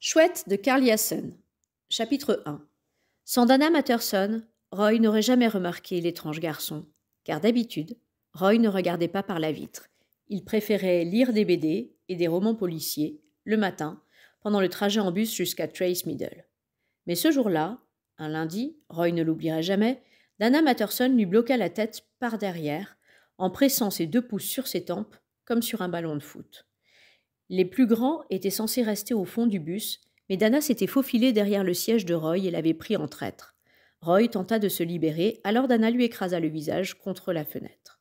Chouette de Carl Hiaasen. Chapitre 1. Sans Dana Matterson, Roy n'aurait jamais remarqué l'étrange garçon, car d'habitude, Roy ne regardait pas par la vitre. Il préférait lire des BD et des romans policiers, le matin, pendant le trajet en bus jusqu'à Trace Middle. Mais ce jour-là, un lundi, Roy ne l'oublierait jamais, Dana Matterson lui bloqua la tête par derrière, en pressant ses 2 pouces sur ses tempes, comme sur un ballon de foot. Les plus grands étaient censés rester au fond du bus, mais Dana s'était faufilée derrière le siège de Roy et l'avait pris en traître. Roy tenta de se libérer, alors Dana lui écrasa le visage contre la fenêtre.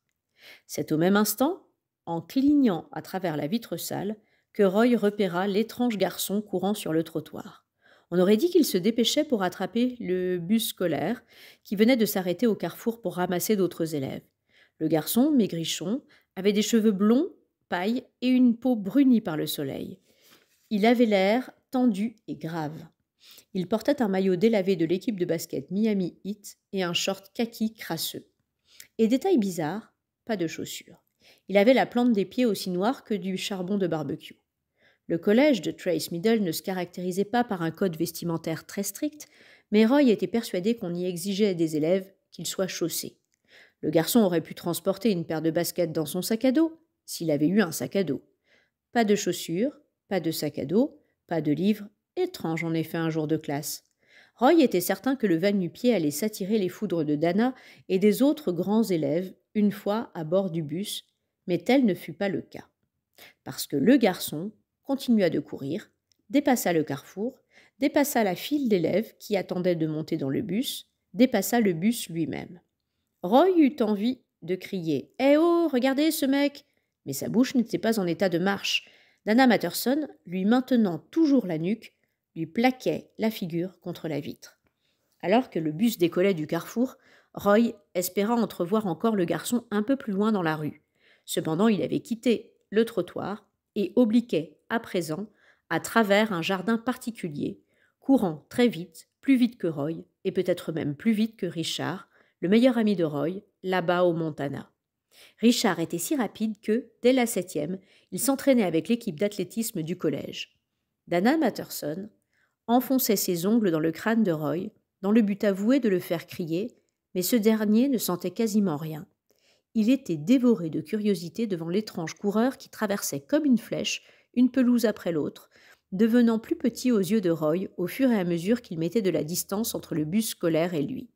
C'est au même instant, en clignant à travers la vitre sale, que Roy repéra l'étrange garçon courant sur le trottoir. On aurait dit qu'il se dépêchait pour attraper le bus scolaire qui venait de s'arrêter au carrefour pour ramasser d'autres élèves. Le garçon, maigrichon, avait des cheveux blonds, paille et une peau brunie par le soleil. Il avait l'air tendu et grave. Il portait un maillot délavé de l'équipe de basket Miami Heat et un short kaki crasseux. Et détail bizarre, pas de chaussures. Il avait la plante des pieds aussi noire que du charbon de barbecue. Le collège de Trace Middle ne se caractérisait pas par un code vestimentaire très strict, mais Roy était persuadé qu'on y exigeait des élèves qu'ils soient chaussés. Le garçon aurait pu transporter une paire de baskets dans son sac à dos, s'il avait eu un sac à dos. Pas de chaussures, pas de sac à dos, pas de livres. Étrange en effet un jour de classe. Roy était certain que le va-nu-pied allait s'attirer les foudres de Dana et des autres grands élèves une fois à bord du bus, mais tel ne fut pas le cas. Parce que le garçon continua de courir, dépassa le carrefour, dépassa la file d'élèves qui attendaient de monter dans le bus, dépassa le bus lui-même. Roy eut envie de crier « Eh oh, regardez ce mec !» Mais sa bouche n'était pas en état de marche. Dana Matterson, lui maintenant toujours la nuque, lui plaquait la figure contre la vitre. Alors que le bus décollait du carrefour, Roy espéra entrevoir encore le garçon un peu plus loin dans la rue. Cependant, il avait quitté le trottoir et obliquait, à présent, à travers un jardin particulier, courant très vite, plus vite que Roy, et peut-être même plus vite que Richard, le meilleur ami de Roy, là-bas au Montana. Richard était si rapide que, dès la 7e, il s'entraînait avec l'équipe d'athlétisme du collège. Dana Matterson enfonçait ses ongles dans le crâne de Roy, dans le but avoué de le faire crier, mais ce dernier ne sentait quasiment rien. Il était dévoré de curiosité devant l'étrange coureur qui traversait comme une flèche une pelouse après l'autre, devenant plus petit aux yeux de Roy au fur et à mesure qu'il mettait de la distance entre le bus scolaire et lui.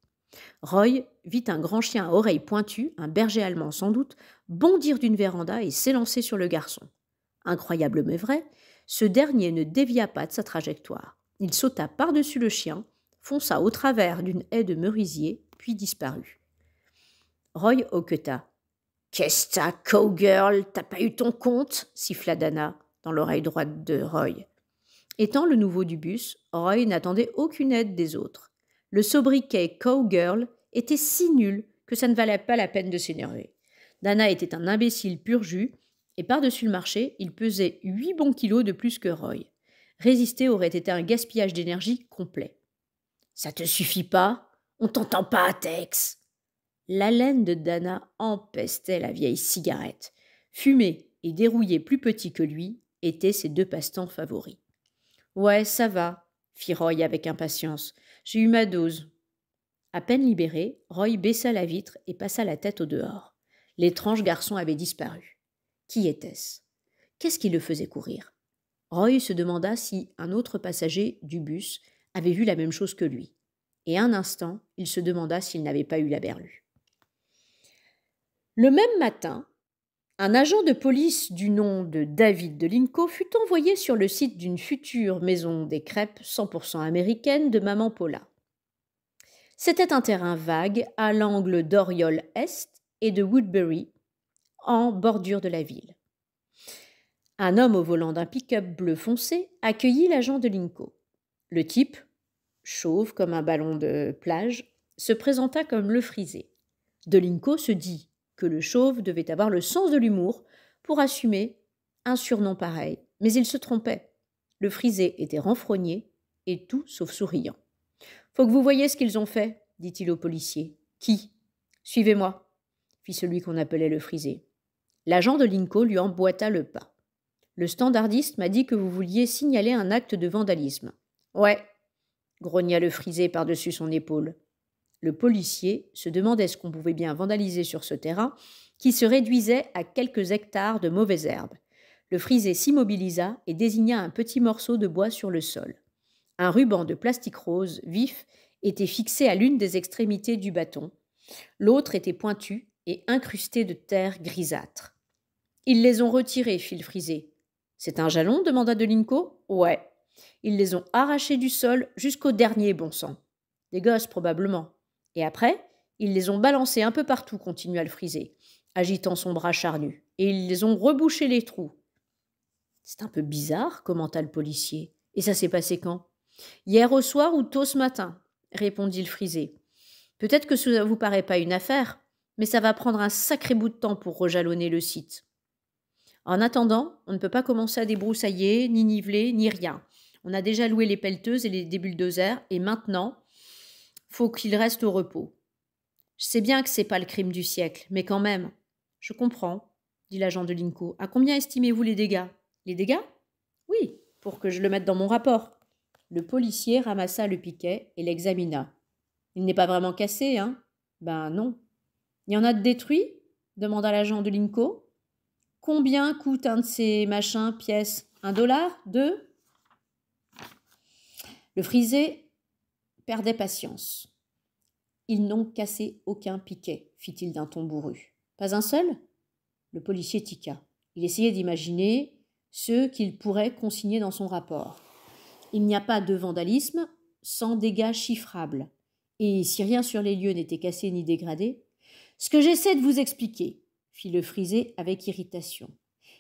Roy vit un grand chien à oreilles pointues, un berger allemand sans doute, bondir d'une véranda et s'élancer sur le garçon. Incroyable mais vrai, ce dernier ne dévia pas de sa trajectoire. Il sauta par-dessus le chien, fonça au travers d'une haie de merisier, puis disparut. Roy hoqueta. « Qu'est-ce que t'as, cowgirl, t'as pas eu ton compte ?» siffla Dana dans l'oreille droite de Roy. Étant le nouveau du bus, Roy n'attendait aucune aide des autres. Le sobriquet cowgirl était si nul que ça ne valait pas la peine de s'énerver. Dana était un imbécile pur jus, et par-dessus le marché, il pesait 8 bons kilos de plus que Roy. Résister aurait été un gaspillage d'énergie complet. « Ça te suffit pas ? On t'entend pas, Tex !» L'haleine de Dana empestait la vieille cigarette. Fumer et dérouiller plus petit que lui étaient ses 2 passe-temps favoris. « Ouais, ça va, » fit Roy avec impatience. « J'ai eu ma dose. » À peine libéré, Roy baissa la vitre et passa la tête au dehors. L'étrange garçon avait disparu. Qui était-ce ? Qu'est-ce qui le faisait courir ? Roy se demanda si un autre passager du bus avait vu la même chose que lui. Et un instant, il se demanda s'il n'avait pas eu la berlue. Le même matin, un agent de police du nom de David Delinco fut envoyé sur le site d'une future maison des crêpes 100% américaine de Maman Paula. C'était un terrain vague à l'angle d'Oriole Est et de Woodbury, en bordure de la ville. Un homme au volant d'un pick-up bleu foncé accueillit l'agent Delinco. Le type, chauve comme un ballon de plage, se présenta comme le frisé. Delinco se dit que le chauve devait avoir le sens de l'humour pour assumer un surnom pareil, mais il se trompait. Le frisé était renfrogné et tout sauf souriant. « Faut que vous voyiez ce qu'ils ont fait, » dit-il au policier. « Qui ? Suivez-moi, » fit celui qu'on appelait le frisé. L'agent de Lincoln lui emboîta le pas. Le standardiste m'a dit que vous vouliez signaler un acte de vandalisme. Ouais, grogna le frisé par-dessus son épaule. Le policier se demandait ce qu'on pouvait bien vandaliser sur ce terrain qui se réduisait à quelques hectares de mauvaises herbes. Le frisé s'immobilisa et désigna un petit morceau de bois sur le sol. Un ruban de plastique rose vif était fixé à l'une des extrémités du bâton. L'autre était pointu et incrusté de terre grisâtre. Ils les ont retirés, fit le frisé. C'est un jalon demanda Delinco. Ouais. Ils les ont arrachés du sol jusqu'au dernier, bon sang. Des gosses, probablement. Et après, ils les ont balancés un peu partout, continua le frisé, agitant son bras charnu. Et ils les ont rebouché les trous. C'est un peu bizarre, commenta le policier. Et ça s'est passé quand? Hier au soir ou tôt ce matin, répondit le frisé. Peut-être que ça vous paraît pas une affaire, mais ça va prendre un sacré bout de temps pour rejalonner le site. En attendant, on ne peut pas commencer à débroussailler, ni niveler, ni rien. On a déjà loué les pelleteuses et les bulldozers, et maintenant, faut qu'il reste au repos. Je sais bien que c'est pas le crime du siècle, mais quand même. Je comprends, dit l'agent de l'INCO. À combien estimez-vous les dégâts? Les dégâts? Oui, pour que je le mette dans mon rapport. Le policier ramassa le piquet et l'examina. Il n'est pas vraiment cassé, hein? Ben non. Il y en a de détruits? Demanda l'agent de l'INCO. Combien coûte un de ces machins, pièces? $1? 2? Le frisé perdait patience. Ils n'ont cassé aucun piquet, fit-il d'un ton bourru. Pas un seul? Le policier tiqua. Il essayait d'imaginer ceux qu'il pourrait consigner dans son rapport. Il n'y a pas de vandalisme sans dégâts chiffrables. Et si rien sur les lieux n'était cassé ni dégradé, ce que j'essaie de vous expliquer, fit le frisé avec irritation,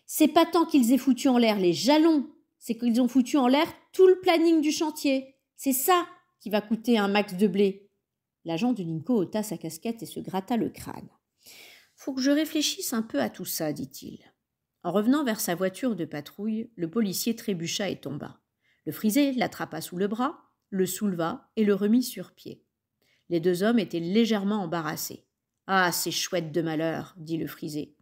c'est pas tant qu'ils aient foutu en l'air les jalons, c'est qu'ils ont foutu en l'air tout le planning du chantier. C'est ça qui va coûter un max de blé. L'agent de l'INCO ôta sa casquette et se gratta le crâne. Faut que je réfléchisse un peu à tout ça, dit-il. En revenant vers sa voiture de patrouille, le policier trébucha et tomba. Le frisé l'attrapa sous le bras, le souleva et le remit sur pied. Les deux hommes étaient légèrement embarrassés. « Ah, ces chouettes de malheur !» dit le frisé.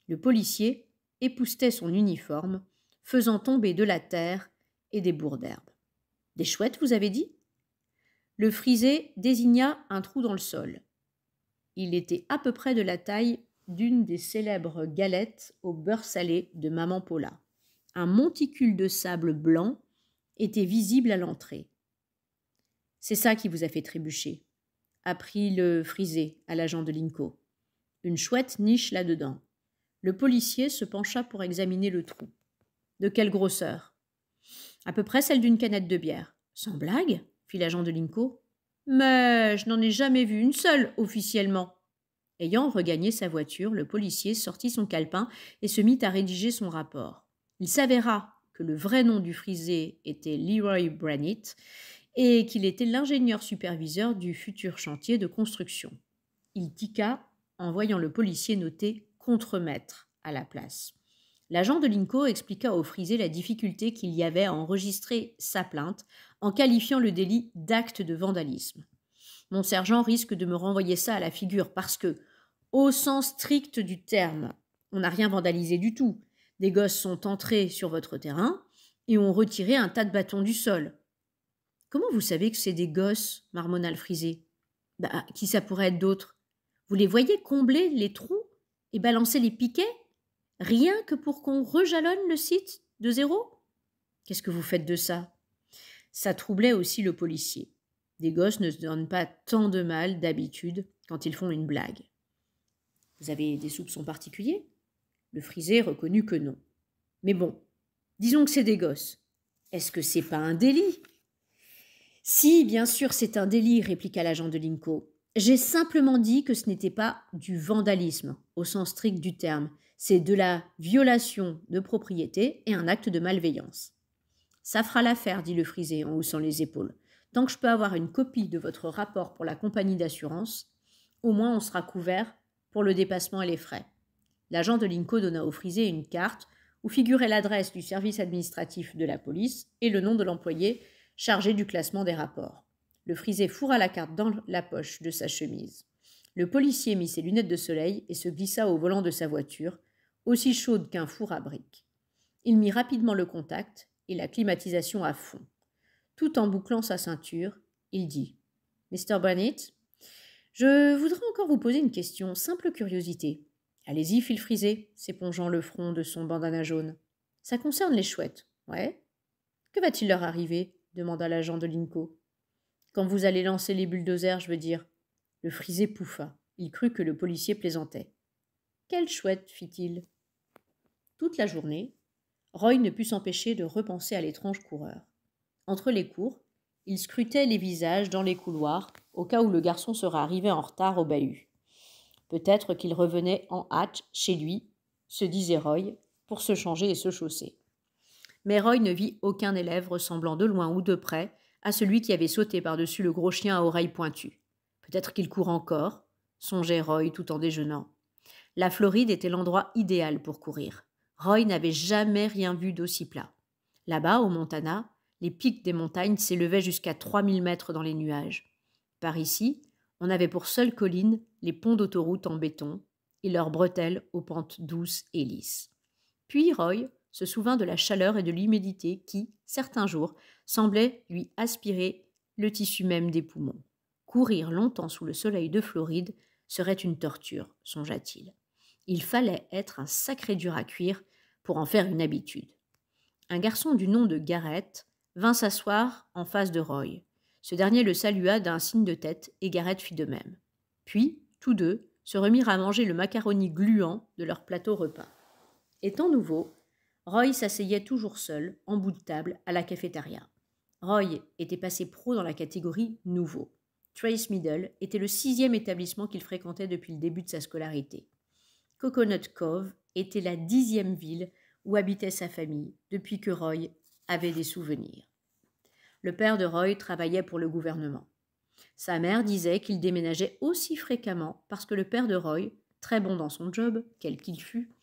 Le policier époussetait son uniforme, faisant tomber de la terre et des bourres d'herbe. « Des chouettes, vous avez dit ?» Le frisé désigna un trou dans le sol. Il était à peu près de la taille d'une des célèbres galettes au beurre salé de Maman Paula. Un monticule de sable blanc était visible à l'entrée. « C'est ça qui vous a fait trébucher », apprit le frisé à l'agent de l'INCO. « Une chouette niche là-dedans. » Le policier se pencha pour examiner le trou. « De quelle grosseur ?»« À peu près celle d'une canette de bière. »« Sans blague ?» fit l'agent de l'INCO. « Mais je n'en ai jamais vu une seule, officiellement. » Ayant regagné sa voiture, le policier sortit son calepin et se mit à rédiger son rapport. Il s'avéra que le vrai nom du frisé était Leroy Branitt et qu'il était l'ingénieur superviseur du futur chantier de construction. Il tiqua en voyant le policier noter « contremaître » à la place. L'agent de l'INCO expliqua au frisé la difficulté qu'il y avait à enregistrer sa plainte en qualifiant le délit d'acte de vandalisme. Mon sergent risque de me renvoyer ça à la figure parce que, au sens strict du terme, on n'a rien vandalisé du tout. Des gosses sont entrés sur votre terrain et ont retiré un tas de bâtons du sol. Comment vous savez que c'est des gosses, marmonna le frisé. Qui ça pourrait être d'autres? Vous les voyez combler les trous et balancer les piquets? Rien que pour qu'on rejalonne le site de zéro? Qu'est-ce que vous faites de ça? Ça troublait aussi le policier. Des gosses ne se donnent pas tant de mal d'habitude quand ils font une blague. Vous avez des soupçons particuliers? Le frisé reconnut que non. Mais bon, disons que c'est des gosses. Est-ce que c'est pas un délit? Si, bien sûr, c'est un délit, répliqua l'agent de l'INCO. J'ai simplement dit que ce n'était pas du vandalisme, au sens strict du terme. C'est de la violation de propriété et un acte de malveillance. Ça fera l'affaire, dit le frisé en haussant les épaules. Tant que je peux avoir une copie de votre rapport pour la compagnie d'assurance, au moins on sera couvert pour le dépassement et les frais. L'agent de l'INCO donna au frisé une carte où figurait l'adresse du service administratif de la police et le nom de l'employé chargé du classement des rapports. Le frisé fourra la carte dans la poche de sa chemise. Le policier mit ses lunettes de soleil et se glissa au volant de sa voiture, aussi chaude qu'un four à briques. Il mit rapidement le contact et la climatisation à fond. Tout en bouclant sa ceinture, il dit « Mr. Barnett, je voudrais encore vous poser une question, simple curiosité. Allez-y, fil frisé, s'épongeant le front de son bandana jaune. Ça concerne les chouettes, ouais. Que va-t-il leur arriver demanda l'agent de l'INCO. Quand vous allez lancer les bulldozers, je veux dire. Le frisé pouffa. Il crut que le policier plaisantait. Quelle chouette, fit-il. Toute la journée, Roy ne put s'empêcher de repenser à l'étrange coureur. Entre les cours, il scrutait les visages dans les couloirs, au cas où le garçon serait arrivé en retard au bahut. Peut-être qu'il revenait en hâte chez lui, se disait Roy, pour se changer et se chausser. Mais Roy ne vit aucun élève ressemblant de loin ou de près à celui qui avait sauté par-dessus le gros chien à oreilles pointues. Peut-être qu'il court encore, songeait Roy tout en déjeunant. La Floride était l'endroit idéal pour courir. Roy n'avait jamais rien vu d'aussi plat. Là-bas, au Montana, les pics des montagnes s'élevaient jusqu'à 3000 mètres dans les nuages. Par ici, on avait pour seule colline les ponts d'autoroute en béton et leurs bretelles aux pentes douces et lisses. Puis Roy se souvint de la chaleur et de l'humidité qui, certains jours, semblaient lui aspirer le tissu même des poumons. Courir longtemps sous le soleil de Floride serait une torture, songea-t-il. Il fallait être un sacré dur à cuire pour en faire une habitude. Un garçon du nom de Garrett vint s'asseoir en face de Roy. Ce dernier le salua d'un signe de tête et Garrett fit de même. Puis, tous deux se remirent à manger le macaroni gluant de leur plateau repas. Étant nouveau, Roy s'asseyait toujours seul, en bout de table, à la cafétéria. Roy était passé pro dans la catégorie nouveau. Trace Middle était le 6e établissement qu'il fréquentait depuis le début de sa scolarité. Coconut Cove était la 10e ville où habitait sa famille, depuis que Roy avait des souvenirs. Le père de Roy travaillait pour le gouvernement. Sa mère disait qu'il déménageait aussi fréquemment parce que le père de Roy, très bon dans son job, quel qu'il fût,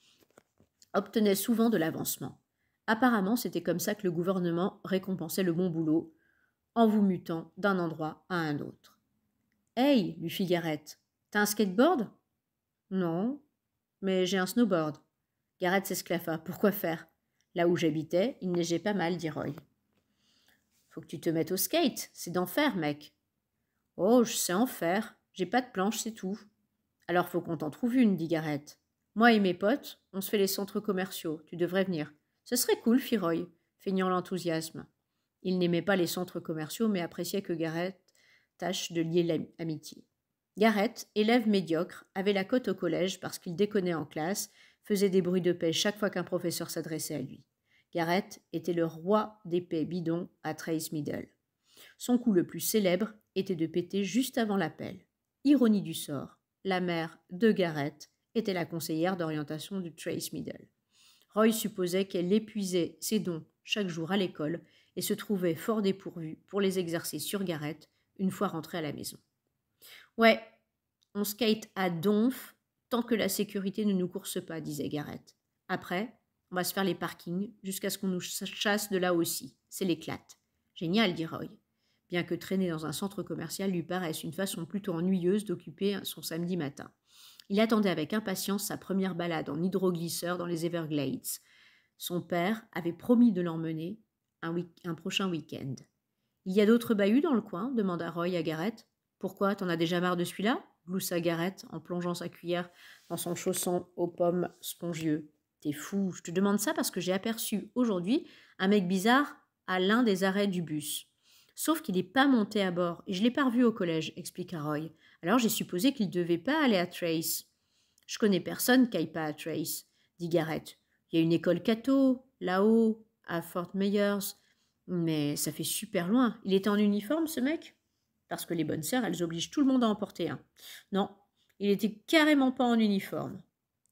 obtenait souvent de l'avancement. Apparemment, c'était comme ça que le gouvernement récompensait le bon boulot, en vous mutant d'un endroit à un autre. « Hey !» lui fit Garrett. « T'as un skateboard ?»« Non, mais j'ai un snowboard. » Garrett s'esclaffa. « Pourquoi faire ?»« Là où j'habitais, il neigeait pas mal, dit Roy. »« Faut que tu te mettes au skate, c'est d'enfer, mec. »« Oh, je sais en faire. J'ai pas de planche, c'est tout. »« Alors faut qu'on t'en trouve une, dit Garrett. Moi et mes potes, on se fait les centres commerciaux. Tu devrais venir. Ce serait cool, fit Roy, feignant l'enthousiasme. Il n'aimait pas les centres commerciaux, mais appréciait que Garrett tâche de lier l'amitié. Garrett, élève médiocre, avait la cote au collège parce qu'il déconnait en classe, faisait des bruits de paix chaque fois qu'un professeur s'adressait à lui. Garrett était le roi des paix bidons à Trace Middle. Son coup le plus célèbre était de péter juste avant l'appel. Ironie du sort, la mère de Garrett était la conseillère d'orientation du Trace Middle. Roy supposait qu'elle épuisait ses dons chaque jour à l'école et se trouvait fort dépourvue pour les exercer sur Garrett une fois rentrée à la maison. « Ouais, on skate à donf tant que la sécurité ne nous course pas, disait Garrett. Après, on va se faire les parkings jusqu'à ce qu'on nous chasse de là aussi. C'est l'éclate. Génial, dit Roy, bien que traîner dans un centre commercial lui paraisse une façon plutôt ennuyeuse d'occuper son samedi matin. Il attendait avec impatience sa première balade en hydroglisseur dans les Everglades. Son père avait promis de l'emmener un prochain week-end. « Il y a d'autres bahuts dans le coin ?» demanda Roy à Garrett. « Pourquoi, t'en as déjà marre de celui-là ?» gloussa Garrett en plongeant sa cuillère dans son chausson aux pommes spongieux. « T'es fou, je te demande ça parce que j'ai aperçu aujourd'hui un mec bizarre à l'un des arrêts du bus. Sauf qu'il n'est pas monté à bord et je l'ai pas revu au collège, expliqua Roy. Alors j'ai supposé qu'il ne devait pas aller à Trace. Je connais personne qui aille pas à Trace, dit Garrett. Il y a une école catho, là-haut, à Fort Myers. Mais ça fait super loin. Il était en uniforme, ce mec ? Parce que les bonnes sœurs, elles obligent tout le monde à en porter un. Non, il était carrément pas en uniforme.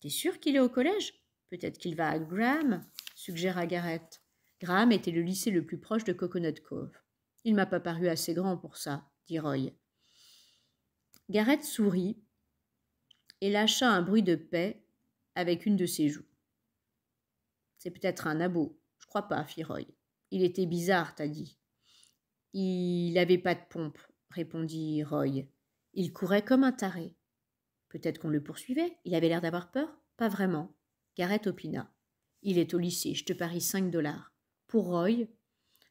T'es sûr qu'il est au collège ? Peut-être qu'il va à Graham, suggéra Garrett. Graham était le lycée le plus proche de Coconut Cove. Il m'a pas paru assez grand pour ça, dit Roy. Garrett sourit et lâcha un bruit de paix avec une de ses joues. C'est peut-être un abo. Je crois pas, fit Roy. Il était bizarre, t'as dit. Il avait pas de pompe, répondit Roy. Il courait comme un taré. Peut-être qu'on le poursuivait. Il avait l'air d'avoir peur. Pas vraiment. Garrett opina. Il est au lycée, je te parie 5 $. Pour Roy,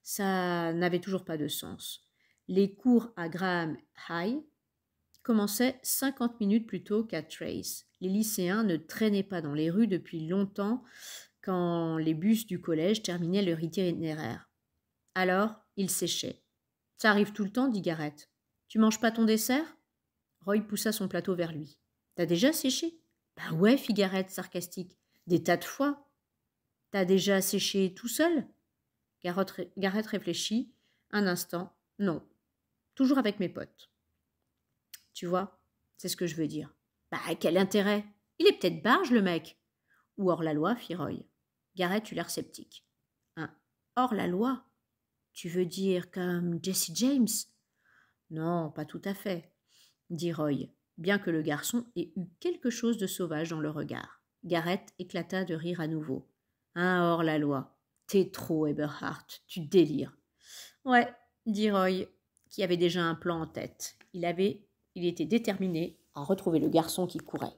ça n'avait toujours pas de sens. Les cours à Graham High commençaient 50 minutes plus tôt qu'à Trace. Les lycéens ne traînaient pas dans les rues depuis longtemps quand les bus du collège terminaient leur itinéraire. Alors, ils séchaient. Ça arrive tout le temps, dit Garrett. Tu manges pas ton dessert? Roy poussa son plateau vers lui. T'as déjà séché? Bah ouais, fit Garrett, sarcastique. Des tas de fois. T'as déjà séché tout seul? Garrett réfléchit. Un instant. Non. Toujours avec mes potes. Tu vois, c'est ce que je veux dire. Bah, quel intérêt? Il est peut-être barge, le mec. Ou hors-la-loi, fit Roy. Garrett eut l'air sceptique. Un hors-la-loi? Tu veux dire comme Jesse James? Non, pas tout à fait, dit Roy, bien que le garçon ait eu quelque chose de sauvage dans le regard. Garrett éclata de rire à nouveau. Un hors-la-loi. T'es trop, Eberhard, tu délires. Ouais, dit Roy, qui avait déjà un plan en tête. Il était déterminé à retrouver le garçon qui courait.